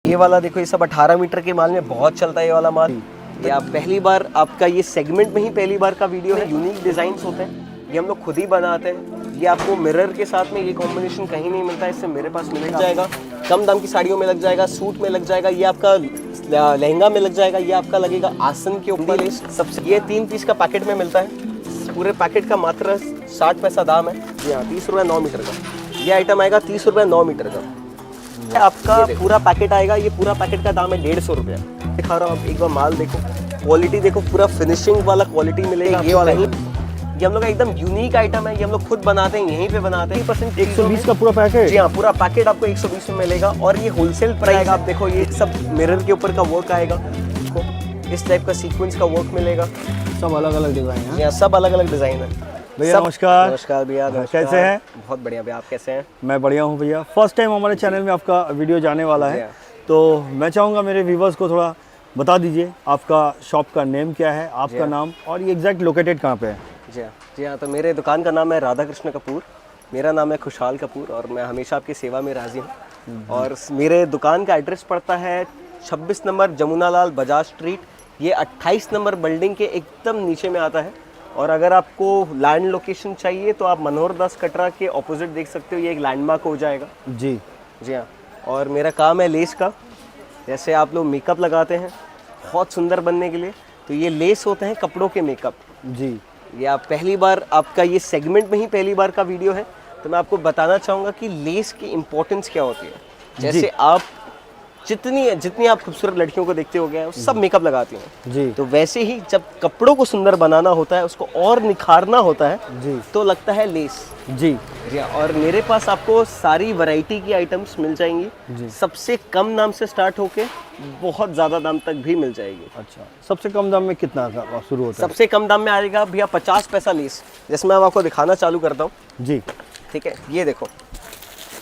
ये वाला देखो, ये सब 18 मीटर के माल में बहुत चलता है ये वाला माल। ये आप पहली बार, आपका ये सेगमेंट में ही पहली बार का वीडियो है। यूनिक डिजाइन्स होते हैं, ये हम लोग खुद ही बनाते हैं। ये आपको मिरर के साथ में ये कॉम्बिनेशन कहीं नहीं मिलता है, इससे मेरे पास मिल जाएगा। कम दाम की साड़ियों में लग जाएगा, सूट में लग जाएगा, ये आपका लहंगा में लग जाएगा, ये आपका लगेगा आसन के ऊपर। सबसे ये 3 पीस का पैकेट में मिलता है। पूरे पैकेट का मात्र 60 पैसा दाम है। जी हाँ, 30 रुपये 9 मीटर का ये आइटम आएगा। 30 रुपये 9 मीटर का आपका पूरा पैकेट आएगा। ये पूरा पैकेट का दाम है 150 रुपये। दिखा रहा हूँ, आप एक बार माल देखो, क्वालिटी देखो, पूरा फिनिशिंग वाला क्वालिटी मिलेगा। ये वाला ये हम लोग का एकदम यूनिक आइटम है। ये हम लोग खुद बनाते हैं, यहीं पे बनाते हैं। 120 का पूरा पैकेट। जी हाँ, पूरा पैकेट आपको 120 में मिलेगा और ये होलसेल प्राइस। आप देखो, ये सब मिरर के ऊपर का वर्क आएगा, इस टाइप का सीक्वेंस का वर्क मिलेगा। सब अलग अलग डिजाइन है। यहाँ सब अलग अलग डिजाइन है। भैया नमस्कार। नमस्कार भैया, कैसे हैं? बहुत बढ़िया भैया, आप कैसे हैं? मैं बढ़िया हूँ भैया। फर्स्ट टाइम हमारे चैनल में आपका वीडियो जाने वाला है, तो मैं चाहूँगा मेरे व्यूवर्स को थोड़ा बता दीजिए आपका शॉप का नेम क्या है, आपका नाम, और ये एग्जैक्ट लोकेटेड कहाँ पे है? जी हाँ, तो मेरे दुकान का नाम है राधा कृष्ण कपूर। मेरा नाम है खुशहाल कपूर और मैं हमेशा आपकी सेवा में राजी हूँ। और मेरे दुकान का एड्रेस पड़ता है 26 नंबर जमुना लाल बजाज स्ट्रीट। ये 28 नंबर बिल्डिंग के एकदम नीचे में आता है। और अगर आपको लैंड लोकेशन चाहिए तो आप मनोहर दास कटरा के ऑपोजिट देख सकते हो, ये एक लैंडमार्क हो जाएगा। जी हाँ, और मेरा काम है लेस का। जैसे आप लोग मेकअप लगाते हैं बहुत सुंदर बनने के लिए, तो ये लेस होते हैं कपड़ों के मेकअप। जी, ये आप पहली बार, आपका ये सेगमेंट में ही पहली बार का वीडियो है, तो मैं आपको बताना चाहूँगा कि लेस की इम्पोर्टेंस क्या होती है। जैसे आप जितनी आप खूबसूरत लड़कियों को देखते हो गए, सब मेकअप लगाती हैं जी, तो वैसे ही जब कपड़ों को सुंदर बनाना होता है, उसको और निखारना होता है जी, तो लगता है लेस। जी, जी, और मेरे पास आपको सारी वैरायटी की आइटम्स मिल जाएंगी। सबसे कम दाम से स्टार्ट होके बहुत ज़्यादा दाम तक भी मिल जाएगी। अच्छा, सबसे कम दाम में कितना का शुरू होता है? सबसे कम दाम में आएगा भैया 50 पैसा लेस। जैसे मैं आपको दिखाना चालू करता हूँ। जी, ठीक है, ये देखो,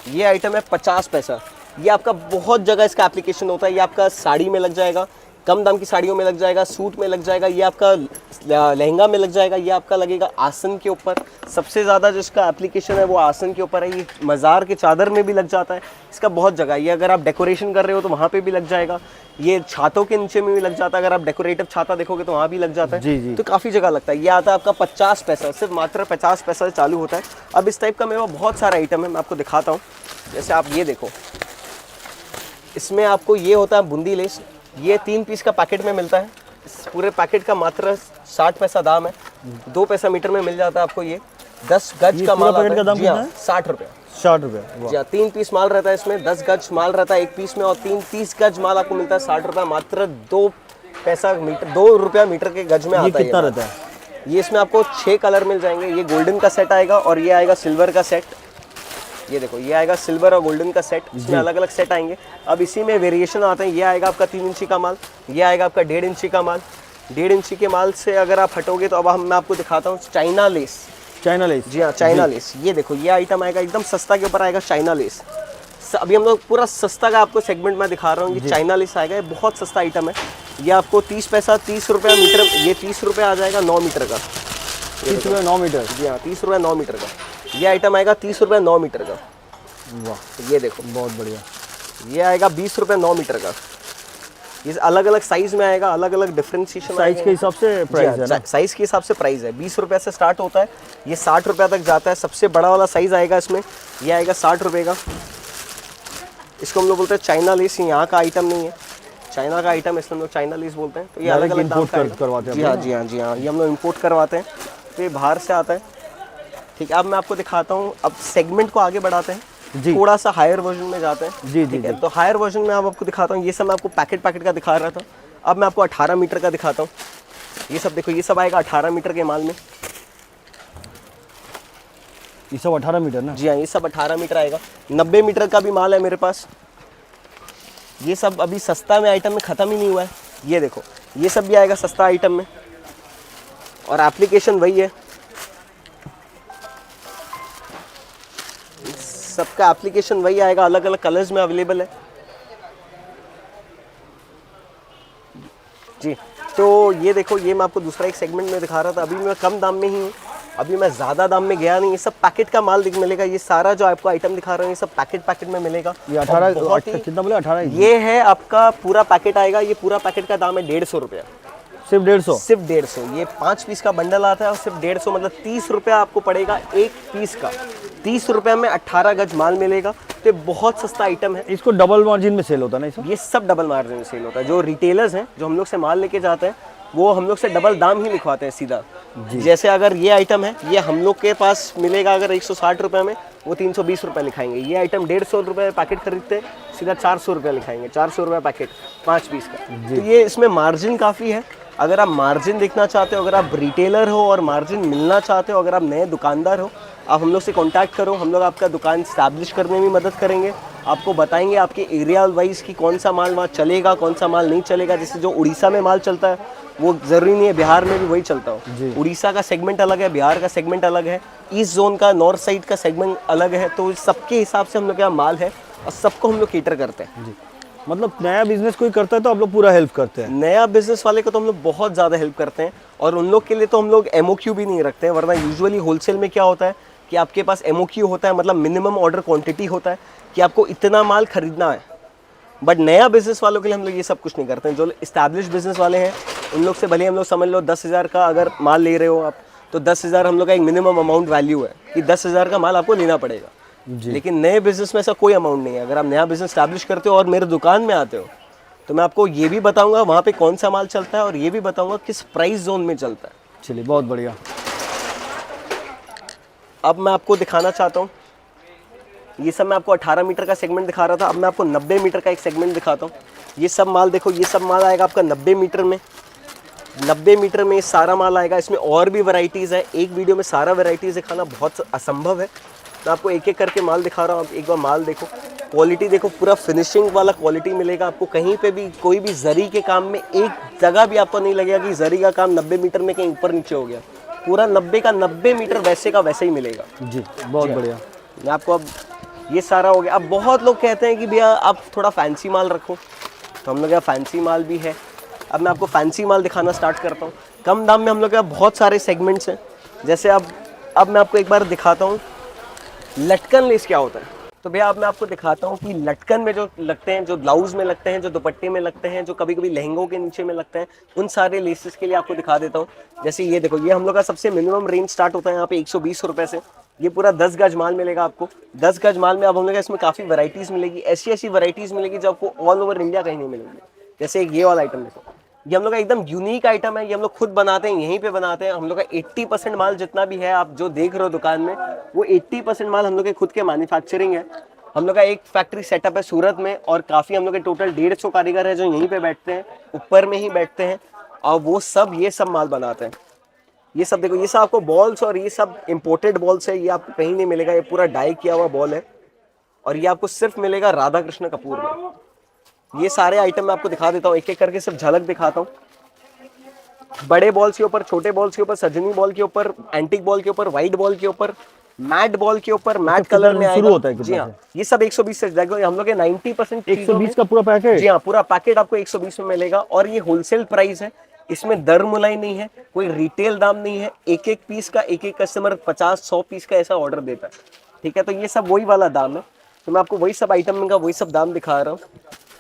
ये आइटम है 50 पैसा। ये आपका बहुत जगह इसका एप्लीकेशन होता है। ये आपका साड़ी में लग जाएगा, कम दाम की साड़ियों में लग जाएगा, सूट में लग जाएगा, ये आपका लहंगा में लग जाएगा, ये आपका लगेगा आसन के ऊपर। सबसे ज़्यादा जिसका एप्लीकेशन है वो आसन के ऊपर है। ये मज़ार के चादर में भी लग जाता है, इसका बहुत जगह। ये अगर आप डेकोरेशन कर रहे हो तो वहाँ पे भी लग जाएगा। ये छातों के नीचे में भी लग जाता है, अगर आप डेकोरेटिव छाता देखोगे तो वहाँ भी लग जाता है। जी, जी। तो काफ़ी जगह लगता है। ये आता है आपका 50 पैसा, सिर्फ मात्र 50 पैसा से चालू होता है। अब इस टाइप का मेरे पास बहुत सारा आइटम है, मैं आपको दिखाता हूँ। जैसे आप ये देखो, इसमें आपको ये होता है बूंदी लेस। ये 3 पीस का पैकेट में मिलता है। इस पूरे पैकेट का मात्र 60 पैसा दाम है। 2 पैसा मीटर में मिल जाता है आपको। ये 10 गज का माल आता है। जी हाँ, 60 रुपये। 60 रुपये। जी हाँ, 3 पीस माल रहता है इसमें। 10 गज माल रहता है एक पीस में, और 30 गज माल आपको मिलता है 60 रुपये। मात्र 2 पैसा मीटर, 2 रुपया मीटर के गज में आता है। कितना रहता है? ये इसमें आपको 6 कलर मिल जाएंगे। ये गोल्डन का सेट आएगा और ये आएगा सिल्वर का सेट। ये देखो, ये आएगा सिल्वर और गोल्डन का सेट। इसमें अलग अलग सेट आएंगे। अब इसी में वेरिएशन आते हैं। ये आएगा आपका 3 इंची का माल, ये आएगा आपका 1.5 इंची का माल। 1.5 इंची के माल से अगर आप हटोगे तो अब मैं आपको दिखाता हूँ चाइना लेस। Chainless. जी हाँ, चाइना लेस। ये देखो, ये आइटम आएगा एकदम सस्ता के ऊपर आएगा चाइना लेस। अभी हम लोग पूरा सस्ता का आपको सेगमेंट में दिखा रहा हूँ। ये चाइना लेस आएगा, ये बहुत सस्ता आइटम है। ये आपको 30 पैसा, 30 रुपया मीटर। ये 30 रुपये आ जाएगा 9 मीटर का। 30 रुपये 9 मीटर। जी हाँ, 30 रुपये 9 मीटर का ये आइटम आएगा। 30 रुपये 9 मीटर का। वाह, ये देखो, बहुत बढ़िया। ये आएगा 20 रुपये 9 मीटर का। ये अलग अलग साइज में आएगा, अलग अलग डिफ्रेंशिएशन। साइज के हिसाब से प्राइस है ना? साइज के हिसाब से प्राइस है। 20 रुपये से स्टार्ट होता है, ये 60 रुपये तक जाता है। सबसे बड़ा वाला साइज आएगा इसमें, ये आएगा 60 रुपये का। इसको हम लोग बोलते हैं चाइना लेस। यहाँ का आइटम नहीं है, चाइना का आइटम, इसमें हम लोग चाइना लेस बोलते हैं। तो ये अलग अलग दाम करवाते हैं। जी हाँ, जी हाँ, जी हाँ, ये हम लोग इम्पोर्ट करवाते हैं, तो ये बाहर से आता है। ठीक है, अब मैं आपको दिखाता हूँ। अब सेगमेंट को आगे बढ़ाते हैं, थोड़ा सा हायर वर्जन में जाते हैं। जी, ठीक है, तो हायर वर्जन में अब आपको दिखाता हूँ। ये सब मैं आपको पैकेट का दिखा रहा था, अब मैं आपको 18 मीटर का दिखाता हूँ। ये सब देखो, ये सब आएगा 18 मीटर के माल में। ये सब 18 मीटर ना? जी हाँ, ये सब 18 मीटर आएगा। 90 मीटर का भी माल है मेरे पास। ये सब अभी सस्ता में आइटम में ख़त्म ही नहीं हुआ है। ये देखो, ये सब भी आएगा सस्ता आइटम में, और एप्लीकेशन वही है। सबका एप्लीकेशन वही आएगा, अलग अलग कलर्स में अवेलेबल है। जी, तो ये देखो, ये मैं आपको दूसरा एक सेगमेंट में दिखा रहा था। अभी मैं कम दाम में ही हूँ, अभी मैं ज़्यादा दाम में गया नहीं, ये सब पैकेट का माल मिलेगा। ये सारा जो आपको आइटम दिखा रहा हूँ ये सब पैकेट में मिलेगा। ये 18 कितना बोले 18? ये है आपका पूरा पैकेट आएगा, ये पूरा पैकेट का दाम है 150 रुपया। सिर्फ 150? सिर्फ 150। ये 5 पीस का बंडल आता है और सिर्फ 150 मतलब 30 रुपया आपको पड़ेगा एक पीस का। 30 रुपये में 18 गज माल मिलेगा, तो ये बहुत सस्ता आइटम है। इसको डबल मार्जिन में सेल होता है ना इसमें? ये सब डबल मार्जिन में सेल होता है। जो रिटेलर्स हैं जो हम लोग से माल लेके जाते हैं वो हम लोग से डबल दाम ही लिखवाते हैं सीधा। जैसे अगर ये आइटम है ये हम लोग के पास मिलेगा अगर 160 रुपये में, वो 320 रुपये लिखाएंगे। ये आइटम 150 रुपये पैकेट खरीदते हैं, सीधा 400 रुपये लिखाएंगे। 400 रुपये पैकेट 5 पीस का। तो ये इसमें मार्जिन काफ़ी है। अगर आप मार्जिन देखना चाहते हो, अगर आप रिटेलर हो और मार्जिन मिलना चाहते हो, अगर आप नए दुकानदार हो, आप हम लोग से कांटेक्ट करो। हम लोग आपका दुकान स्टैब्लिश करने में मदद करेंगे। आपको बताएंगे आपके एरिया वाइज कि कौन सा माल वहाँ चलेगा, कौन सा माल नहीं चलेगा। जैसे जो उड़ीसा में माल चलता है वो ज़रूरी नहीं है बिहार में भी वही चलता हो। उड़ीसा का सेगमेंट अलग है, बिहार का सेगमेंट अलग है, ईस्ट जोन का नॉर्थ साइड का सेगमेंट अलग है। तो सबके हिसाब से हम लोग का माल है और सबको हम लोग केटर करते हैं। जी, मतलब नया बिजनेस कोई करता है तो आप लोग पूरा हेल्प करते हैं? नया बिजनेस वाले को तो हम लोग बहुत ज़्यादा हेल्प करते हैं और उन लोग के लिए तो हम लोग MOQ भी नहीं रखते हैं। वरना यूजुअली होलसेल में क्या होता है कि आपके पास MOQ होता है, मतलब मिनिमम ऑर्डर क्वांटिटी होता है कि आपको इतना माल खरीदना है। बट नया बिजनेस वालों के लिए हम लोग ये सब कुछ नहीं करते हैं। जो इस्टेब्लिश बिजनेस वाले हैं उन लोग से भले हम लोग समझ लो 10,000 का अगर माल ले रहे हो आप, तो 10,000 हम लोग का एक मिनिमम अमाउंट वैल्यू है कि 10,000 का माल आपको लेना पड़ेगा। लेकिन नए बिजनेस में ऐसा कोई अमाउंट नहीं है। अगर आप नया बिजनेस स्टैब्लिश करते हो और मेरे दुकान में आते हो तो मैं आपको ये भी बताऊंगा वहाँ पे कौन सा माल चलता है और ये भी बताऊंगा किस प्राइस जोन में चलता है। चलिए, बहुत बढ़िया। अब मैं आपको दिखाना चाहता हूँ, ये सब मैं आपको 18 मीटर का सेगमेंट दिखा रहा था। अब मैं आपको 90 मीटर का एक सेगमेंट दिखाता हूँ। ये सब माल देखो, ये सब माल आएगा आपका 90 मीटर में। 90 मीटर में सारा माल आएगा। इसमें और भी वैरायटीज़ है, एक वीडियो में सारा वैरायटीज़ दिखाना बहुत असंभव है। मैं आपको एक एक करके माल दिखा रहा हूँ। आप एक बार माल देखो, क्वालिटी देखो, पूरा फिनिशिंग वाला क्वालिटी मिलेगा आपको। कहीं पे भी कोई भी जरी के काम में एक जगह भी आपको नहीं लगेगा कि जरी का काम 90 मीटर में कहीं ऊपर नीचे हो गया। पूरा 90 का 90 मीटर वैसे का वैसे ही मिलेगा। जी, बहुत बढ़िया। मैं आपको अब ये सारा हो गया। अब बहुत लोग कहते हैं कि भैया आप थोड़ा फैंसी माल रखो, तो हम लोग यहाँ फैंसी माल भी है। अब मैं आपको फैंसी माल दिखाना स्टार्ट करता हूँ। कम दाम में हम लोग के यहाँ बहुत सारे सेगमेंट्स हैं। जैसे अब मैं आपको एक बार दिखाता हूँ लटकन लेस क्या होता है। तो भैया अब मैं आपको दिखाता हूँ कि लटकन में जो लगते हैं, जो ब्लाउज में लगते हैं, जो दुपट्टे में लगते हैं, जो कभी कभी लहंगों के नीचे में लगते हैं, उन सारे लेसेस के लिए आपको दिखा देता हूँ। जैसे ये देखो, ये हम लोग का सबसे मिनिमम रेंज स्टार्ट होता है यहाँ पे 120 रुपये से। ये पूरा 10 गज माल मिलेगा आपको। 10 गज माल में अब हम लोग इसमें काफ़ी वैरायटीज़ मिलेगी। ऐसी वैरायटीज़ मिलेगी जो आपको ऑल ओवर इंडिया कहीं नहीं मिलेंगी। जैसे एक ये वाला आइटम देखो, ये हम लोग का एकदम यूनिक आइटम है। ये हम लोग खुद बनाते हैं, यहीं पे बनाते हैं। हम लोग का 80% माल जितना भी है आप जो देख रहे हो दुकान में, वो 80% माल हम लोग के खुद के मैन्युफैक्चरिंग है। हम लोग का एक फैक्ट्री सेटअप है सूरत में और काफ़ी हम लोग के टोटल 150 कारीगर है जो यहीं पे बैठते हैं, ऊपर में ही बैठते हैं और वो सब ये सब माल बनाते हैं। ये सब देखो, ये सब आपको बॉल्स और ये सब इम्पोर्टेड बॉल्स है। ये आपको कहीं नहीं मिलेगा। ये पूरा डाई किया हुआ बॉल है और ये आपको सिर्फ मिलेगा राधा कृष्ण कपूर में। ये सारे आइटम मैं आपको दिखा देता हूँ, एक एक करके सिर्फ झलक दिखाता हूँ। बड़े बॉल्स के ऊपर, छोटे बॉल्स के ऊपर, सजनी बॉल के ऊपर, एंटिक बॉल के ऊपर, व्हाइट बॉल के ऊपर, मैट बॉल के ऊपर, मैट कलर में शुरू होता है। जी हाँ, ये सब 120 से देखो, हम लोग के 90% 120 का पूरा पैकेट। जी हाँ, पूरा पैकेट आपको 120 में मिलेगा और ये होलसेल प्राइस है। इसमें दर मुलाई नहीं है, कोई रिटेल दाम नहीं है। एक एक पीस का एक एक कस्टमर 50-100 पीस का ऐसा ऑर्डर देता है। ठीक है, तो ये सब वही वाला दाम है। तो मैं आपको वही सब आइटम का वही सब दाम दिखा रहा हूँ।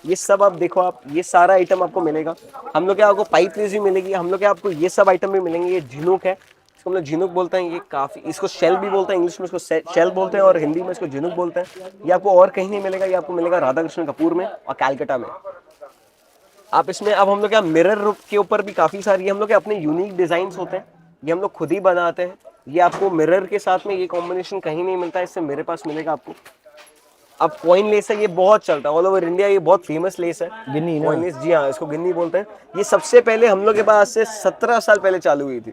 ये सब आप देखो, आप ये सारा आइटम आपको मिलेगा। हम लोग के आपको पाइप लेस भी मिलेगी। हम लोग के आपको ये सब आइटम भी मिलेंगे। ये झिनुक है, इसको हम लोग झिनुक बोलते हैं। ये काफ़ी, इसको शेल भी बोलते हैं, इंग्लिश में इसको शेल बोलते हैं और हिंदी में इसको झिनुक बोलते हैं। ये आपको और कहीं नहीं मिलेगा। ये आपको मिलेगा राधा कृष्ण कपूर में और कैलकाटा में। आप इसमें अब हम लोग क्या मिरर के ऊपर भी काफ़ी सारी हम लोग के अपने यूनिक डिज़ाइंस होते हैं। ये हम लोग खुद ही बनाते हैं। ये आपको मिरर के साथ में ये कॉम्बिनेशन कहीं नहीं मिलता है, इससे मेरे पास मिलेगा आपको। अब कॉइन लेस है, ये बहुत चलता है ऑल ओवर इंडिया। ये बहुत फेमस लेस है, गिन्नी ना? कॉइन लेस, जी हाँ, इसको गिन्नी बोलते हैं। ये सबसे पहले हम लोग के पास से 17 साल पहले चालू हुई थी।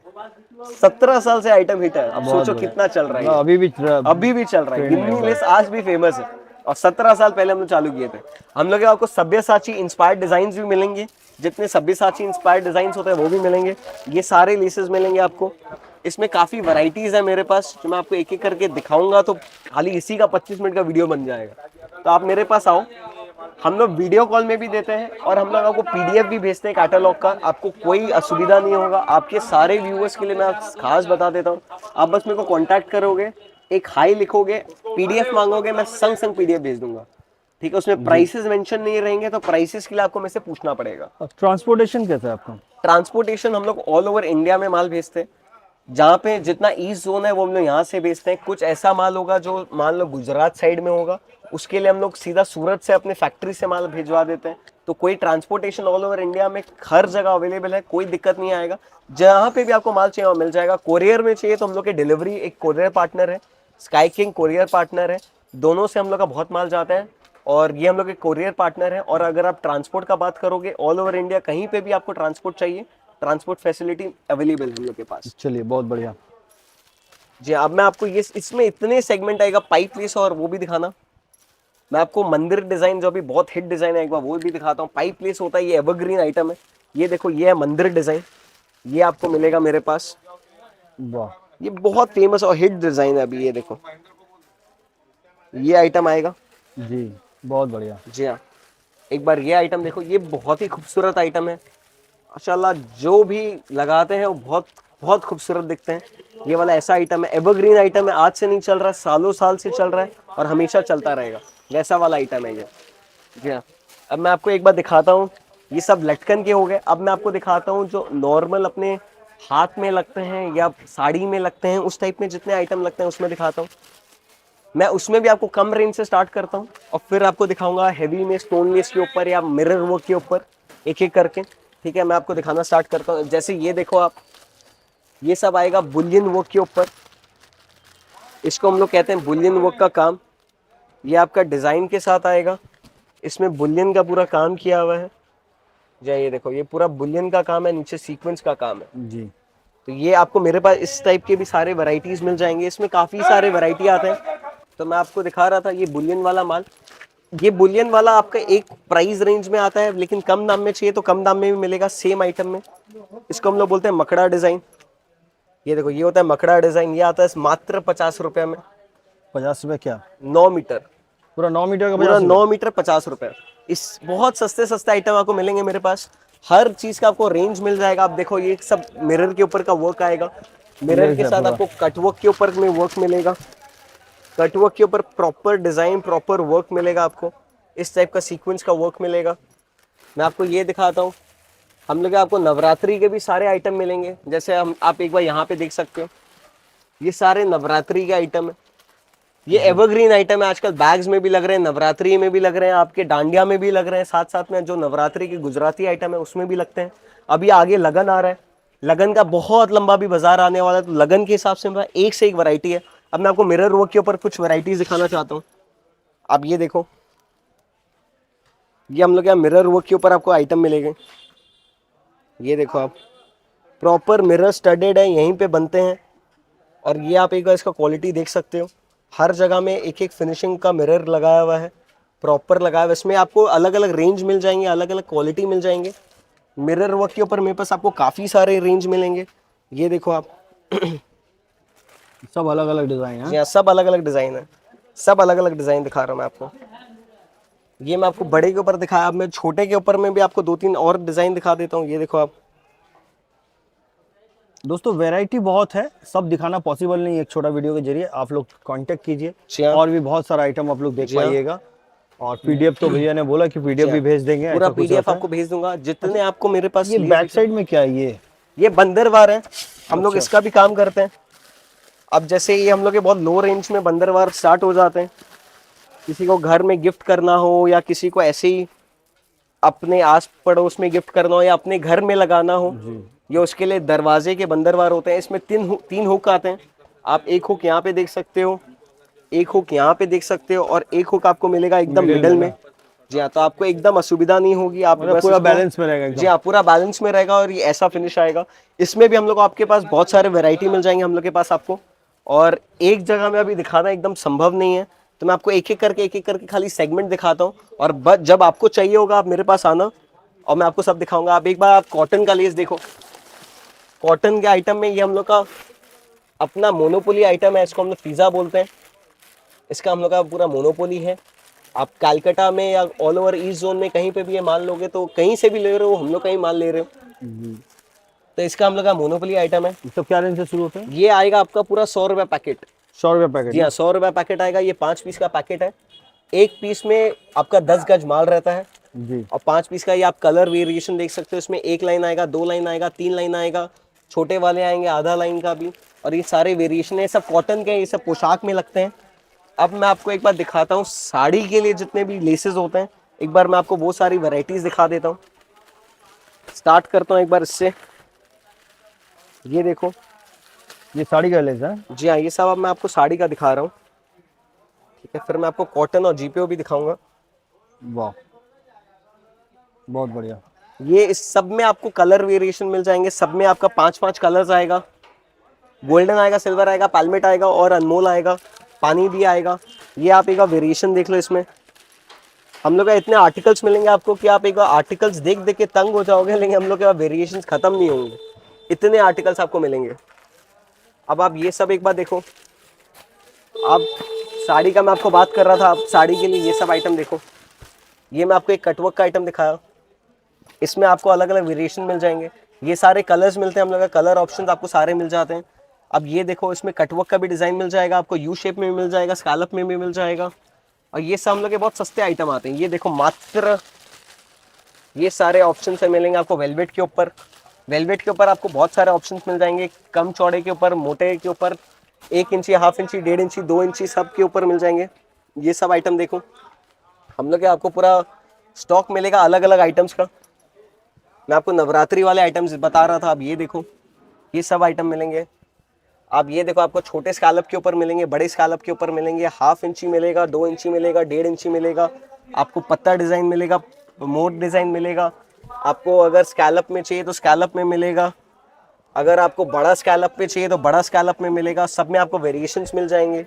17 साल से आइटम हिट है। अब सोचो कितना चल रहा है। अभी भी चल रहा है। गिन्नी लेस आज भी फेमस है और 17 साल पहले हम लोग चालू किए थे। हम लोग आपको सब्यसाची इंस्पायर्ड डिजाइन भी मिलेंगे। जितने सब्यसाची इंस्पायर्ड डिजाइन होते हैं वो भी मिलेंगे। ये सारे लेसेस मिलेंगे आपको। इसमें काफ़ी वैरायटीज़ है मेरे पास जो मैं आपको एक एक करके दिखाऊंगा तो खाली इसी का 25 मिनट का वीडियो बन जाएगा। तो आप मेरे पास आओ, हम लोग वीडियो कॉल में भी देते हैं और हम लोग आपको पीडीएफ भी भेजते हैं कैटलॉग का। आपको कोई असुविधा नहीं होगा। आपके सारे व्यूअर्स के लिए मैं खास बता देता हूँ, आप बस मेरे को कांटेक्ट करोगे, एक हाई लिखोगे, पीडीएफ मांगोगे, मैं संग संग पीडीएफ भेज दूंगा। ठीक है, उसमें प्राइसेस मेंशन नहीं रहेंगे, तो प्राइसेस के लिए आपको मेरे से पूछना पड़ेगा। ट्रांसपोर्टेशन कैसा है आपका? ट्रांसपोर्टेशन हम लोग ऑल ओवर इंडिया में माल भेजते हैं। जहाँ पे जितना ईस्ट जोन है वो हम लोग यहाँ से भेजते हैं। कुछ ऐसा माल होगा जो मान लो गुजरात साइड में होगा, उसके लिए हम लोग सीधा सूरत से अपने फैक्ट्री से माल भिजवा देते हैं। तो कोई ट्रांसपोर्टेशन ऑल ओवर इंडिया में हर जगह अवेलेबल है, कोई दिक्कत नहीं आएगा। जहाँ पे भी आपको माल चाहिए वहाँ मिल जाएगा। कोरियर में चाहिए तो हम लोग के डिलीवरी एक कोरियर पार्टनर है, स्काई किंग कोरियर पार्टनर है, दोनों से हम लोग का बहुत माल जाता है और ये हम लोग के कोरियर पार्टनर है। और अगर आप ट्रांसपोर्ट का बात करोगे, ऑल ओवर इंडिया कहीं पे भी आपको ट्रांसपोर्ट चाहिए, ट्रांसपोर्ट फैसिलिटी अवेलेबल है हम लोग के पास। चलिए बहुत बढ़िया जी। अब मैं आपको ये इसमें इतने सेगमेंट आएगा, पाइप प्लेस और वो भी दिखाना। मैं आपको मंदिर डिजाइन जो अभी बहुत हिट डिजाइन है एक बार वो भी दिखाता हूँ। पाइप प्लेस होता है, ये एवरग्रीन आइटम है। ये देखो, ये है मंदिर डिजाइन, ये आपको मिलेगा मेरे पास। वाह, ये बहुत फेमस और हिट डिजाइन है अभी। ये देखो, ये आइटम आएगा जी बहुत बढ़िया। जी हाँ। एक बार ये आइटम देखो, ये बहुत ही खूबसूरत आइटम है माशाल्लाह। जो भी लगाते हैं वो बहुत बहुत खूबसूरत दिखते हैं। ये वाला ऐसा आइटम है, एवरग्रीन आइटम है, आज से नहीं चल रहा, सालों साल से चल रहा है और हमेशा चलता रहेगा, वैसा वाला आइटम है ये। जी हाँ। अब मैं आपको एक बार दिखाता हूँ, ये सब लटकन के हो गए। अब मैं आपको दिखाता हूँ जो नॉर्मल अपने हाथ में लगते हैं या साड़ी में लगते हैं, उस टाइप में जितने आइटम लगते हैं उसमें दिखाता हूँ। मैं उसमें भी आपको कम रेंज से स्टार्ट करता हूँ और फिर आपको दिखाऊंगा हैवी में, स्टोन लेस के ऊपर या मिरर वर्क के ऊपर, एक एक करके। ठीक है, मैं आपको दिखाना स्टार्ट करता हूँ। जैसे ये देखो आप, ये सब आएगा बुलियन वर्क के ऊपर। इसको हम लोग कहते हैं बुलियन वर्क का काम। ये आपका डिजाइन के साथ आएगा, इसमें बुलियन का पूरा काम किया हुआ है। ये देखो, ये पूरा बुलियन का काम है, नीचे सीक्वेंस का काम है जी। तो ये आपको मेरे पास इस टाइप के भी सारे वैरायटीज मिल जाएंगे। इसमें काफी सारे वैरायटी आते हैं। तो मैं आपको दिखा रहा था ये बुलियन वाला माल। ये बुलियन वाला आपका एक प्राइस रेंज में आता है, लेकिन कम दाम में चाहिए तो कम दाम में भी मिलेगा सेम आइटम में। इसको हम लोग बोलते हैं मकड़ा डिजाइन। ये देखो, ये होता है मकड़ा डिजाइन। ये आता है मात्र 50 रुपए में। 50 रुपये क्या? 9 मीटर, पूरा 9 मीटर का पूरा 50 9 मीटर 50 रुपए। इस बहुत सस्ते सस्ते आइटम आपको मिलेंगे मेरे पास। हर चीज का आपको रेंज मिल जाएगा। आप देखो, ये सब मिरर के ऊपर का वर्क आएगा। मिरर के साथ आपको कट वर्क के ऊपर में वर्क मिलेगा। कट वर्क के ऊपर प्रॉपर डिजाइन, प्रॉपर वर्क मिलेगा आपको। इस टाइप का सीक्वेंस का वर्क मिलेगा। मैं आपको ये दिखाता हूँ, हम लोग आपको नवरात्रि के भी सारे आइटम मिलेंगे। जैसे हम आप एक बार यहाँ पे देख सकते हो, ये सारे नवरात्रि के आइटम है। ये एवरग्रीन आइटम है, आजकल बैग्स में भी लग रहे हैं, नवरात्रि में भी लग रहे हैं, आपके डांडिया में भी लग रहे हैं, साथ साथ में जो नवरात्रि के गुजराती आइटम है उसमें भी लगते हैं। अभी आगे लगन आ रहा है, लगन का बहुत लंबा भी बाजार आने वाला है, तो लगन के हिसाब से मेरा एक से एक वैरायटी है। अब मैं आपको मिरर वर्क के ऊपर कुछ वैरायटीज दिखाना चाहता हूँ। अब ये देखो, ये हम लोग यहाँ मिरर वर्क के ऊपर आपको आइटम मिलेंगे। ये देखो, आप प्रॉपर मिरर स्टडेड है, यहीं पे बनते हैं। और ये आप एक बार इसका क्वालिटी देख सकते हो, हर जगह में एक एक फिनिशिंग का मिरर लगाया हुआ है, प्रॉपर लगाया हुआ है। इसमें आपको अलग अलग रेंज मिल जाएंगे, अलग अलग क्वालिटी मिल जाएंगे। मिरर वर्क के ऊपर मेरे पास आपको काफ़ी सारे रेंज मिलेंगे। ये देखो आप, सब अलग अलग डिजाइन है। यहाँ सब अलग अलग डिज़ाइन है, सब अलग अलग डिज़ाइन दिखा रहा हूँ मैं आपको। ये मैं आपको बड़े के ऊपर दिखाया, अब मैं छोटे के ऊपर में भी आपको 2-3 और डिज़ाइन दिखा देता हूँ। ये देखो आप, दोस्तों वैरायटी बहुत है, सब दिखाना पॉसिबल नहीं है एक छोटा वीडियो के जरिए। आप लोग कांटेक्ट कीजिए, जी हाँ। और भी बहुत सारा आइटम आप लोग देख जी हाँ। पाइएगा। और पीडीएफ तो भैया ने बोला कि पीडीएफ भी भेज देंगे, पूरा ऐसा कुछ पीडीएफ होता है। आपको भेज दूंगा जितने आपको मेरे पास। ये बैक साइड में क्या है? ये बंदरवार है, हम लोग इसका भी काम करते हैं। अब जैसे ये हम लोग के बहुत लो रेंज में बंदरवार स्टार्ट हो जाते हैं। किसी को घर में गिफ्ट करना हो या किसी को ऐसे ही अपने आस पड़ोस में गिफ्ट करना हो या अपने घर में लगाना हो, ये उसके लिए दरवाजे के बंदरवार होते हैं। इसमें तीन हुक आते हैं। आप एक हुक यहाँ पे देख सकते हो, एक हुक यहाँ पे देख सकते हो, और एक हुक आपको मिलेगा एकदम मिडल में। जी हाँ, तो आपको एकदम असुविधा नहीं होगी। आप बस पूरा बैलेंस में रहेगा। जी हाँ, पूरा बैलेंस में रहेगा और ये ऐसा फिनिश आएगा। इसमें भी हम लोग आपके पास बहुत सारे वैरायटी मिल जाएंगे हम लोग के पास आपको, और एक जगह में अभी दिखाना एकदम संभव नहीं है, तो मैं आपको एक एक करके खाली सेगमेंट दिखाता हूँ। और बस जब आपको चाहिए होगा आप मेरे पास आना और मैं आपको सब दिखाऊंगा। आप एक बार आप कॉटन का लेस देखो, कॉटन के आइटम में ये हम लोग का अपना मोनोपोली आइटम है। इसको हम लोग पिज़्ज़ा बोलते हैं, इसका हम लोग का पूरा मोनोपोली है। आप कलकत्ता में या ऑल ओवर ईस्ट जोन में कहीं पे भी ये माल लोगे तो कहीं से भी ले रहे हो, हम लोग कहीं माल ले रहे हो, तो इसका हम लोग का मोनोपोली आइटम है। ये सब क्या रेंज से शुरू होते हैं? ये आएगा आपका पूरा 100 रुपये पैकेट। 100 रुपये पैकेट? जी हाँ, 100 रुपये पैकेट आएगा। ये 5 पीस का पैकेट है। एक पीस में आपका 10 गज माल रहता है जी। और 5 पीस का ये आप कलर वेरिएशन देख सकते हो। इसमें 1 लाइन आएगा, 2 लाइन आएगा, 3 लाइन आएगा, छोटे वाले आएंगे आधा लाइन का भी, और ये सारे वेरिएशन है। सब कॉटन के, ये सब पोशाक में लगते हैं। अब मैं आपको एक बार दिखाता हूँ साड़ी के लिए जितने भी लेसेस होते हैं, एक बार मैं आपको वो सारी वैरायटीज दिखा देता हूँ। स्टार्ट करता हूँ एक बार इससे। ये देखो, ये साड़ी का लेस है? जी हाँ, ये सब अब मैं आपको साड़ी का दिखा रहा हूँ, ठीक है। फिर मैं आपको कॉटन और जीपीओ भी दिखाऊंगा। वाह, बहुत बढ़िया। ये इस सब में आपको कलर वेरिएशन मिल जाएंगे। सब में आपका 5-5 कलर्स आएगा। गोल्डन आएगा, सिल्वर आएगा, पैलमेट आएगा और अनमोल आएगा, पानी भी आएगा। ये आप एक वेरिएशन देख लो। इसमें हम लोग का इतने आर्टिकल्स मिलेंगे आपको कि आप एक बार आर्टिकल्स देख देख के तंग हो जाओगे, लेकिन हम लोग के वेरिएशंस खत्म नहीं होंगे, इतने आर्टिकल्स आपको मिलेंगे। अब आप ये सब एक बार देखो। अब साड़ी का मैं आपको बात कर रहा था, आप साड़ी के लिए ये सब आइटम देखो। ये मैं आपको एक कटवर्क का आइटम दिखाया, इसमें आपको अलग अलग वेरिएशन मिल जाएंगे। ये सारे कलर्स मिलते हैं, हम लोग का कलर ऑप्शन आपको सारे मिल जाते हैं। अब ये देखो, इसमें कटवर्क का भी डिज़ाइन मिल जाएगा आपको, यू शेप में भी मिल जाएगा, स्कैलप में भी मिल जाएगा। और ये सब हम लोग के बहुत सस्ते आइटम आते हैं। ये देखो, मात्र ये सारे ऑप्शन से मिलेंगे आपको वेलवेट के ऊपर। वेलवेट के ऊपर आपको बहुत सारे ऑप्शंस मिल जाएंगे, कम चौड़े के ऊपर, मोटे के ऊपर, 1 इंची, हाफ इंची, 1.5 इंची, 2 इंची, सब के ऊपर मिल जाएंगे। ये सब आइटम देखो, हम लोग के आपको पूरा स्टॉक मिलेगा अलग अलग आइटम्स का। मैं आपको नवरात्रि वाले आइटम्स बता रहा था, अब ये देखो, ये सब आइटम मिलेंगे। आप ये देखो, आपको छोटे स्कैलप के ऊपर मिलेंगे, बड़े स्कैलप के ऊपर मिलेंगे, हाफ इंची मिलेगा, 2 इंची मिलेगा, 1.5 इंची मिलेगा, आपको पत्ता डिज़ाइन मिलेगा, मोट डिज़ाइन मिलेगा। आपको अगर स्कैलप में चाहिए तो स्कैलप में मिलेगा, अगर आपको बड़ा स्कैलप पे चाहिए तो बड़ा स्कैलप में मिलेगा। सब में आपको वेरिएशंस मिल जाएंगे।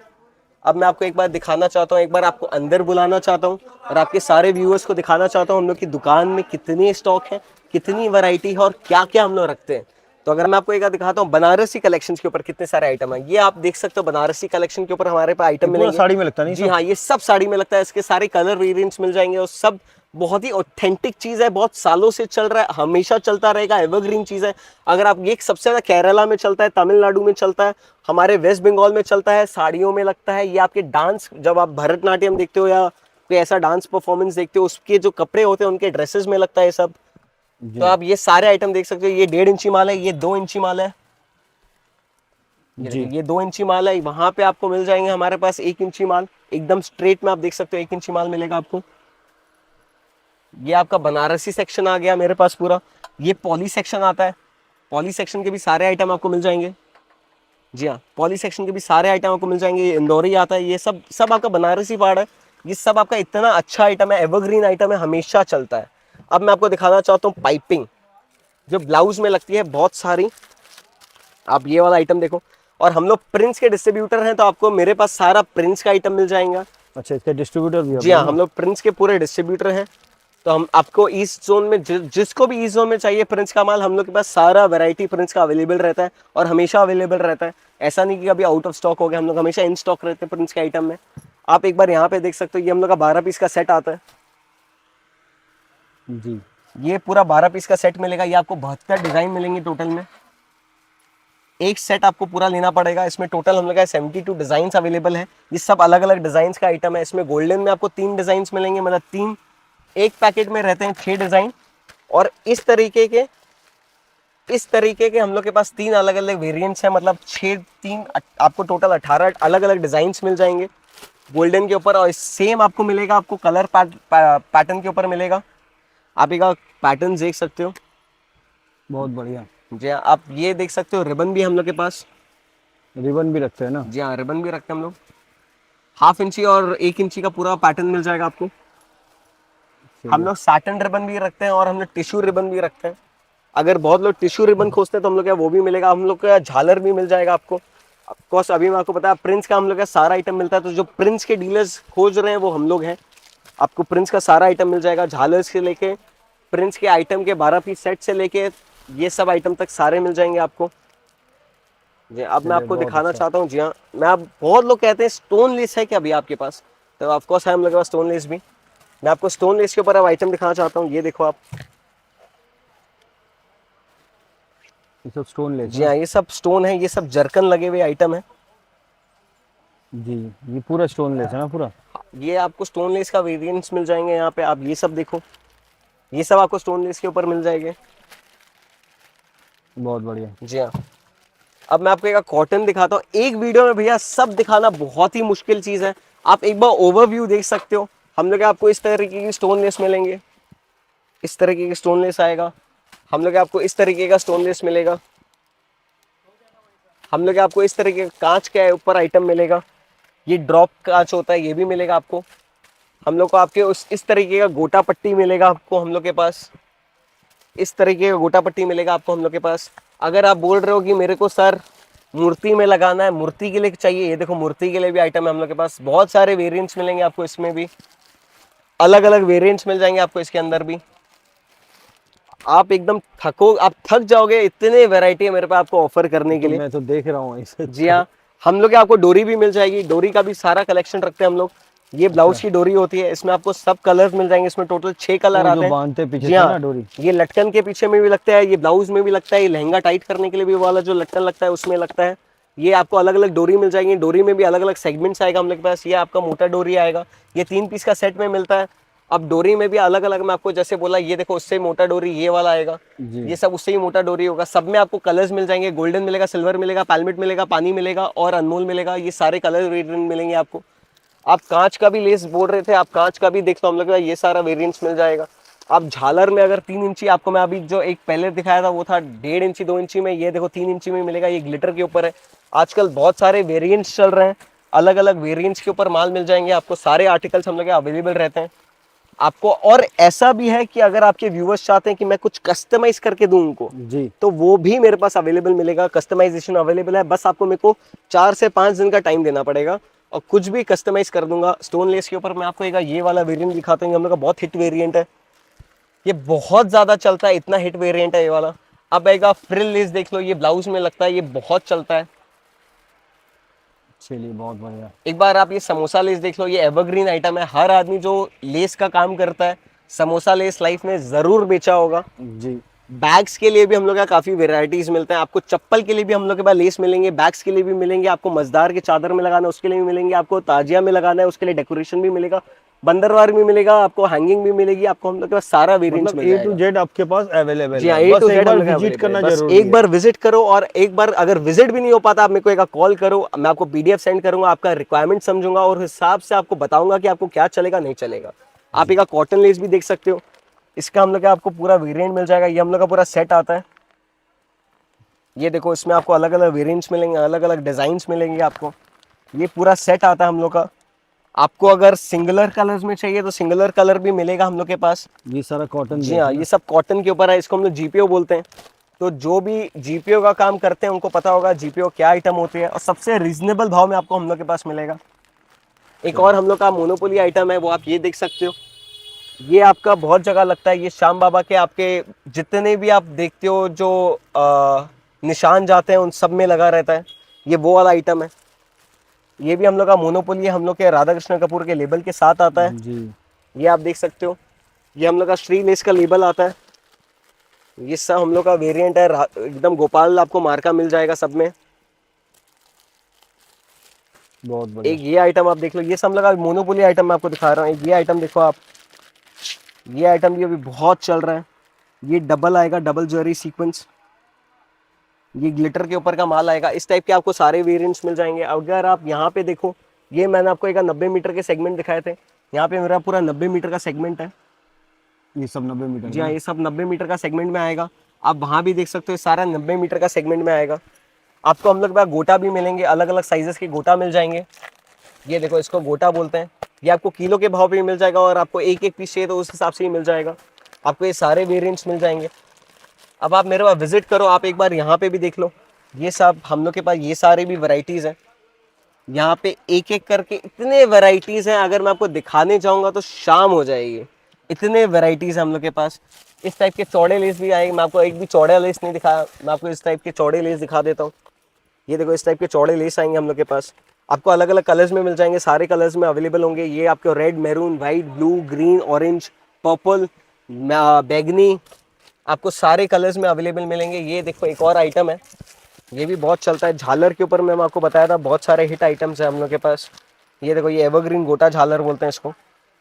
अब मैं आपको एक बार दिखाना चाहता हूँ, एक बार आपको अंदर बुलाना चाहता हूँ और आपके सारे व्यूअर्स को दिखाना चाहता हूँ हम लोग की दुकान में कितनी स्टॉक है, कितनी वैरायटी है और क्या क्या हम लोग रखते हैं। तो अगर मैं आपको एक बार दिखाता हूँ बनारसी कलेक्शंस के ऊपर कितने सारे आइटम है, ये आप देख सकते हो। बनारसी कलेक्शन के ऊपर हमारे पास आइटम मिलेंगे। साड़ी में लगता नहीं? जी हाँ, ये सब साड़ी में लगता है। इसके सारे कलर वेरिएंट्स मिल जाएंगे और सब बहुत ही ऑथेंटिक चीज़ है, बहुत सालों से चल रहा है, हमेशा चलता रहेगा, एवरग्रीन चीज़ है। अगर आप ये सबसे ज़्यादा केरला में चलता है, तमिलनाडु में चलता है, हमारे वेस्ट बंगाल में चलता है, साड़ियों में लगता है। ये आपके डांस, जब आप भरतनाट्यम देखते हो या कोई ऐसा डांस परफॉर्मेंस देखते हो, उसके जो कपड़े होते हैं उनके ड्रेसेस में लगता है सब। तो आप ये सारे आइटम देख सकते हो। ये 1.5 इंची माल है, ये 2 इंची माल है जी, ये 2 इंची माल है। वहां पे आपको मिल जाएंगे हमारे पास 1 इंची माल, एकदम स्ट्रेट में आप देख सकते हो 1 इंची माल मिलेगा आपको। ये आपका बनारसी सेक्शन आ गया मेरे पास पूरा। ये पॉली सेक्शन आता है, पॉली सेक्शन के भी सारे आइटम आपको मिल जाएंगे। जी हाँ, पॉली सेक्शन के भी सारे आइटम आपको मिल जाएंगे। ये इंदौरी आता है, ये सब आपका बनारसी पार्ट है। ये सब आपका इतना अच्छा आइटम है, एवरग्रीन आइटम है, हमेशा चलता है। अब मैं आपको दिखाना चाहता हूँ पाइपिंग जो ब्लाउज में लगती है बहुत सारी। आप ये वाला आइटम देखो। और हम लोग प्रिंस के डिस्ट्रीब्यूटर हैं, तो आपको मेरे पास सारा प्रिंस का आइटम मिल जाएगा। अच्छा, इसका डिस्ट्रीब्यूटर भी है? जी हाँ, हम लोग प्रिंस के पूरे डिस्ट्रीब्यूटर हैं। तो हम आपको ईस्ट जोन में जिसको भी ईस्ट जोन में चाहिए प्रिंस का माल, हम लोग के पास सारा वैरायटी प्रिंस का अवेलेबल रहता है और हमेशा अवेलेबल रहता है। ऐसा नहीं कि कभी आउट ऑफ स्टॉक हो गया, हम लोग हमेशा इन स्टॉक रहते हैं प्रिंस के आइटम में। आप एक बार यहाँ पे देख सकते हो, ये हम लोग का 12 पीस का सेट आता है जी। ये पूरा 12 पीस का सेट मिलेगा। ये आपको 72 डिजाइन मिलेंगे टोटल में। एक सेट आपको पूरा लेना पड़ेगा। इसमें टोटल हम लोग का 72 डिजाइन अवेलेबल है। ये सब अलग अलग डिजाइन का आइटम है। इसमें गोल्डन में आपको 3 डिजाइन मिलेंगे, मतलब 3 एक पैकेट में रहते हैं 6 डिजाइन। और इस तरीके के हम लोग के पास 3 अलग अलग वेरिएंट्स हैं, मतलब 3 आपको टोटल 18 अलग अलग डिजाइन मिल जाएंगे गोल्डन के ऊपर। और सेम आपको मिलेगा, आपको कलर पैटर्न के ऊपर मिलेगा। आप एक पैटर्न देख सकते हो, बहुत बढ़िया। जी हाँ, आप ये देख सकते हो। रिबन भी हम लोग के पास, रिबन भी रखते हैं ना? जी हाँ, रिबन भी रखते हैं हम लोग। हाफ इंची और 1 इंची का पूरा पैटर्न मिल जाएगा आपको। हम लोग सैटिन रिबन भी रखते हैं और हम लोग टिश्यू रिबन भी रखते हैं। अगर बहुत लोग टिश्यू रिबन खोजते हैं तो हम लोग का वो भी मिलेगा। हम लोग का झालर भी मिल जाएगा आपको। ऑफकोर्स अभी मैं आपको बताया प्रिंस का हम लोग का सारा आइटम मिलता है, तो जो प्रिंस के डीलर्स खोज रहे हैं वो हम लोग हैं। आपको प्रिंस का सारा आइटम मिल जाएगा, झालर से लेके प्रिंस के आइटम के 12 पीस सेट से लेके ये सब आइटम तक सारे मिल जाएंगे आपको। जी, अब मैं आपको दिखाना चाहता हूँ। जी हाँ, बहुत लोग कहते हैं स्टोन लेस है क्या भैया आपके पास, तो ऑफकोर्स है हम लोग के पास स्टोन लेस भी। मैं आपको स्टोन लेस के ऊपर अब आइटम दिखाना चाहता हूँ। ये देखो आप, ये सब स्टोन लेस जी हाँ, ये सब स्टोन है, ये सब जरकन लगे हुए आइटम है। जी, ये पूरा स्टोन लेस है ना पूरा? ये आपको स्टोन लेस का वेरिएंट्स मिल जाएंगे यहाँ पे। आप ये सब देखो, ये सब आपको स्टोन लेस के ऊपर मिल जाएंगे। बहुत बढ़िया। जी हाँ। अब मैं आपको एक कॉटन दिखाता हूँ। एक वीडियो में भैया सब दिखाना बहुत ही मुश्किल चीज़ है। आप एक बार ओवरव्यू देख सकते हो। हम लोग आपको इस तरीके की स्टोन लेस मिलेंगे, इस तरीके की स्टोन लेस आएगा। हम लोग आपको इस तरीके का स्टोन लेस मिलेगा। हम लोग आपको इस तरीके का कांच के ऊपर आइटम मिलेगा। ये ड्रॉप कांच होता है, ये भी मिलेगा आपको। हम लोग को आपके उस इस तरीके का गोटा पट्टी मिलेगा आपको हम लोग के पास। इस तरीके का गोटा पट्टी मिलेगा आपको हम लोग के पास। अगर आप बोल रहे हो कि मेरे को सर मूर्ति में लगाना है, मूर्ति के लिए चाहिए, ये देखो मूर्ति के लिए भी आइटम है हम लोग के पास। बहुत सारे वेरिएंट्स मिलेंगे आपको इसमें भी, अलग अलग वेरिएंट्स मिल जाएंगे आपको इसके अंदर भी। आप एकदम आप थक जाओगे, इतने वैरायटी है मेरे पास आपको ऑफर करने के तो लिए। मैं तो देख रहा हूँ इसे। जी हाँ, हम लोग के आपको डोरी भी मिल जाएगी। डोरी का भी सारा कलेक्शन रखते हैं हम लोग। ये ब्लाउज की डोरी होती है, इसमें आपको सब कलर्स मिल जाएंगे। इसमें टोटल 6 कलर वो आते जो हैं। बांधते पीछे जी से हाँ, ना डोरी। ये लटकन के पीछे में भी लगता है, ये ब्लाउज में भी लगता है, ये लहंगा टाइट करने के लिए भी वाला जो लटकन लगता है उसमें लगता है। ये आपको अलग अलग डोरी मिल जाएंगी। डोरी में भी अलग अलग सेगमेंट्स आएगा हम लोग के पास। ये आपका मोटा डोरी आएगा, ये 3 पीस का सेट में मिलता है। अब डोरी में भी अलग अलग, मैं आपको जैसे बोला, ये देखो उससे मोटा डोरी ये वाला आएगा, जी। ये सब उससे ही मोटा डोरी होगा। सब में आपको कलर्स मिल जाएंगे। गोल्डन मिलेगा, सिल्वर मिलेगा, पैलमेट मिलेगा, पानी मिलेगा और अनमोल मिलेगा। ये सारे कलर वेरिएंट मिलेंगे आपको। आप कांच का भी लेस बोल रहे थे, आप कांच का भी देख लो हम लोग, ये सारा वेरिएंट्स मिल जाएगा। आप झालर में अगर 3 इंची, आपको मैं अभी जो एक पहले दिखाया था वो था 1.5 इंची 2 इंची में, ये देखो 3 इंची में मिलेगा। ये ग्लिटर के ऊपर है। आजकल बहुत सारे वेरिएंट्स चल रहे हैं, अलग अलग वेरिएंट्स के ऊपर माल मिल जाएंगे आपको। सारे आर्टिकल्स हम लोग अवेलेबल रहते हैं आपको। और ऐसा भी है कि अगर आपके व्यूवर्स चाहते हैं कि मैं कुछ कस्टमाइज करके दूं उनको, जी, तो वो भी मेरे पास अवेलेबल मिलेगा। कस्टमाइजेशन अवेलेबल है। बस आपको मेरे को 4 से 5 दिन का टाइम देना पड़ेगा और कुछ भी कस्टमाइज कर दूंगा। स्टोन लेस के ऊपर मैं आपको एक ये वाला वेरिएंट दिखाता हूँ। हम लोग का बहुत हिट वेरिएंट है, ये बहुत ज्यादा चलता है, इतना हिट वेरिएंट है ये वाला। अब एक फ्रिल लेस देख लो, ये ब्लाउज में लगता है, ये बहुत चलता है। चलिए बहुत बढ़िया। एक बार आप ये समोसा लेस देख लो, ये एवरग्रीन आइटम है। हर आदमी जो लेस का काम करता है, समोसा लेस लाइफ में जरूर बेचा होगा। जी, बैग्स के लिए भी हम लोग का काफी वेराइटीज मिलते हैं आपको। चप्पल के लिए भी हम लोग के पास लेस मिलेंगे, बैग्स के लिए भी मिलेंगे आपको। मजदार के चादर में लगाना है उसके लिए भी मिलेंगे आपको। ताजिया में लगाना है उसके लिए डेकोरेशन भी मिलेगा। बंदरवार भी मिलेगा आपको, हैंगिंग भी मिलेगी आपको। हम लोग के पास सारा वेरिएंट्स मतलब मिल A to जाएगा। Z आपके पास अवेलेबल जी हाँ, है, ए बस टू एक जेड बार हम लोग विजिट करना बस जरूरी एक है। बार विजिट करो। और एक बार अगर विजिट भी नहीं हो पाता, आप मेरे को एक कॉल करो, मैं आपको पीडीएफ सेंड करूंगा, आपका रिक्वायरमेंट समझूंगा और हिसाब से आपको बताऊंगा कि आपको क्या चलेगा नहीं चलेगा। आप एक कॉटन लेस भी देख सकते हो। इसका हम लोग का आपको पूरा वेरिएंट मिल जाएगा। ये हम लोग का पूरा सेट आता है। ये देखो, इसमें आपको अलग अलग वेरिएंट्स मिलेंगे, अलग अलग डिजाइन्स मिलेंगे आपको। ये पूरा सेट आता है हम लोग का। आपको अगर सिंगुलर कलर्स में चाहिए तो सिंगुलर कलर भी मिलेगा हम लोग के पास। ये सारा कॉटन जी हाँ, ये सब कॉटन के ऊपर है। इसको हम लोग जीपीओ बोलते हैं। तो जो भी जीपीओ का काम करते हैं उनको पता होगा जीपीओ क्या आइटम होती है। और सबसे रीजनेबल भाव में आपको हम लोग के पास मिलेगा। एक और हम लोग का मोनोपोली आइटम है, वो आप ये देख सकते हो। ये आपका बहुत जगह लगता है। ये श्याम बाबा के आपके जितने भी आप देखते हो जो निशान जाते हैं उन सब में लगा रहता है। ये वो वाला आइटम है। ये भी हम लोग का मोनोपोली है, हम लोग के राधा कृष्ण कपूर के लेबल के साथ आता है। जी, ये आप देख सकते हो। ये हम लोग का श्री लेस का लेबल आता है। ये सब हम लोग का वेरिएंट है। एकदम गोपाल आपको मार्का मिल जाएगा सब में। बहुत बढ़िया। एक ये आइटम आप देख लो, ये सब हम लोग का मोनोपोली आइटम मैं आपको दिखा रहा हूँ। एक ये आइटम देखो आप, ये आइटम भी अभी बहुत चल रहा है। ये डबल आएगा, डबल ज्वेलरी सीक्वेंस। ये ग्लिटर के ऊपर का माल आएगा। इस टाइप के आपको सारे वेरिएंट्स मिल जाएंगे। अगर आप यहाँ पे देखो, ये मैंने आपको एक 90 मीटर के सेगमेंट दिखाए थे। यहाँ पे मेरा पूरा 90 मीटर का सेगमेंट है। ये सब 90 मीटर जी हाँ, ये सब 90 मीटर का सेगमेंट में आएगा। आप वहाँ भी देख सकते हो, सारा 90 मीटर का सेगमेंट में आएगा। आपको हम लोग के पास गोटा भी मिलेंगे, अलग अलग साइजेस के गोटा मिल जाएंगे। ये देखो, इसको गोटा बोलते हैं। ये आपको किलो के भाव पे भी मिल जाएगा और आपको एक एक पीस चाहिए तो उस हिसाब से ही मिल जाएगा। आपको ये सारे वेरिएंट्स मिल जाएंगे। अब आप मेरे पास विजिट करो, आप एक बार यहाँ पे भी देख लो। ये सब हम लोग के पास ये सारे भी वैरायटीज़ हैं। यहाँ पे एक एक करके इतने वैरायटीज़ हैं, अगर मैं आपको दिखाने जाऊँगा तो शाम हो जाएगी। इतने वैरायटीज़ हैं हम लोग के पास। इस टाइप के चौड़े लेस भी आएंगे। मैं आपको एक भी चौड़े लेस नहीं दिखाया, मैं आपको इस टाइप के चौड़े लेस दिखा देता हूँ। ये देखो, इस टाइप के चौड़े लेस आएंगे हम लोग के पास। आपको अलग अलग कलर्स में मिल जाएंगे, सारे कलर्स में अवेलेबल होंगे। ये आपको red, maroon, white, blue, green, orange, purple, बैगनी, आपको सारे कलर्स में अवेलेबल मिलेंगे। ये देखो एक और आइटम है, ये भी बहुत चलता है झालर के ऊपर। मैं आपको बताया था बहुत सारे हिट आइटम्स हैं हम लोग के पास। ये देखो, ये एवरग्रीन गोटा झालर बोलते हैं इसको।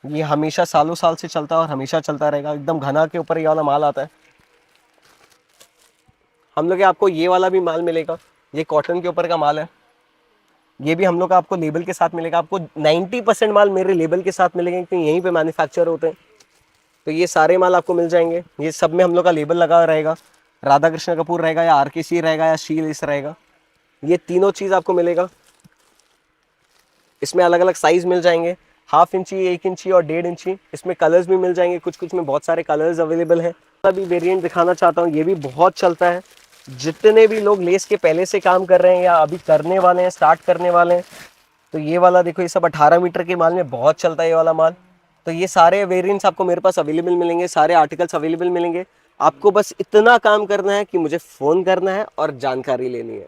ये हमेशा सालों साल से चलता है और हमेशा चलता रहेगा। एकदम घना के ऊपर ये वाला माल आता है हम लोग के। आपको ये वाला भी माल मिलेगा, ये कॉटन के ऊपर का माल है। ये भी हम लोग का आपको लेबल के साथ मिलेगा। आपको 90% माल मेरे लेबल के साथ मिलेंगे क्योंकि यहीं पे मैन्युफैक्चर होते हैं। तो ये सारे माल आपको मिल जाएंगे। ये सब में हम लोग का लेबल लगा रहेगा, राधा कृष्ण कपूर रहेगा या RKC रहेगा या शीलेस रहेगा। ये तीनों चीज़ आपको मिलेगा। इसमें अलग अलग साइज मिल जाएंगे, 1/2 इंची, 1 इंची और 1.5 इंची। इसमें कलर्स भी मिल जाएंगे, कुछ कुछ में बहुत सारे कलर्स अवेलेबल हैं। अभी वेरिएंट दिखाना चाहता हूँ, ये भी बहुत चलता है। जितने भी लोग लेस के पहले से काम कर रहे हैं या अभी करने वाले हैं, स्टार्ट करने वाले हैं, तो ये वाला देखो, ये सब 18 मीटर के माल में बहुत चलता है ये वाला माल। तो ये सारे वेरिएंट्स आपको मेरे पास अवेलेबल मिलेंगे, सारे आर्टिकल्स अवेलेबल मिलेंगे। आपको बस इतना काम करना है कि मुझे फ़ोन करना है और जानकारी लेनी है।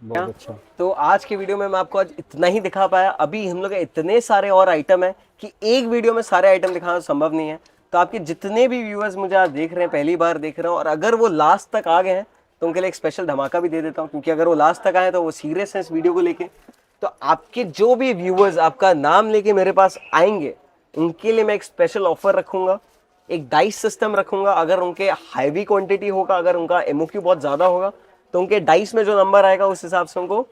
बहुत अच्छा। तो आज की वीडियो में मैं आपको आज इतना ही दिखा पाया। अभी हम लोग के इतने सारे और आइटम है कि एक वीडियो में सारे आइटम दिखाना संभव नहीं है। तो आपके जितने भी व्यूअर्स मुझे आज देख रहे हैं, पहली बार देख रहे हो, और अगर वो लास्ट तक आ गए हैं तो उनके लिए एक स्पेशल धमाका भी दे देता हूँ, क्योंकि अगर वो लास्ट तक आए तो वो सीरियस है इस वीडियो को लेके। तो आपके जो भी व्यूअर्स आपका नाम लेके मेरे पास आएंगे, उनके लिए मैं एक स्पेशल ऑफर रखूंगा, एक डाइस सिस्टम रखूंगा। अगर उनके हैवी क्वांटिटी होगा, अगर उनका MOQ बहुत ज़्यादा होगा, तो उनके डाइस में जो नंबर आएगा उस हिसाब से उनको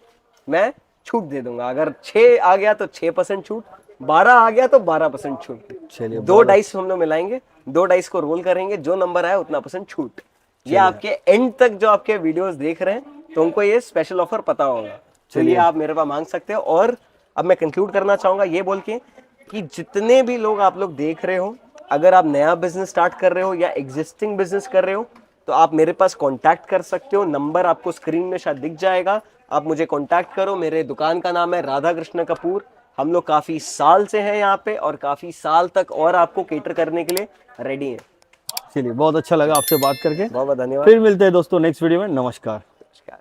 मैं छूट दे दूंगा। अगर 6 आ गया तो 6% छूट, 12 आ गया तो 12% छूट। चलिए, 2 डाइस हम लोग मिलाएंगे, 2 डाइस को रोल करेंगे, जो नंबर आया उतना % छूट। ये आपके एंड तक जो आपके वीडियोस देख रहे हैं तो उनको ये स्पेशल ऑफर पता होगा। चलिए, आप मेरे पास मांग सकते हो। और अब मैं कंक्लूड करना चाहूंगा ये बोल के कि जितने भी लोग आप लोग देख रहे हो, अगर आप नया बिजनेस स्टार्ट कर रहे हो या एग्जिस्टिंग बिजनेस कर रहे हो, तो आप मेरे पास कांटेक्ट कर सकते हो। नंबर आपको स्क्रीन में शायद दिख जाएगा, आप मुझे कांटेक्ट करो। मेरे दुकान का नाम है राधा कृष्ण कपूर। हम लोग काफ़ी साल से हैं यहाँ पे और काफ़ी साल तक और आपको केटर करने के लिए रेडी हैं। चलिए, बहुत अच्छा लगा आपसे बात करके। बहुत बहुत धन्यवाद। फिर मिलते हैं दोस्तों नेक्स्ट वीडियो में। नमस्कार। नमस्कार।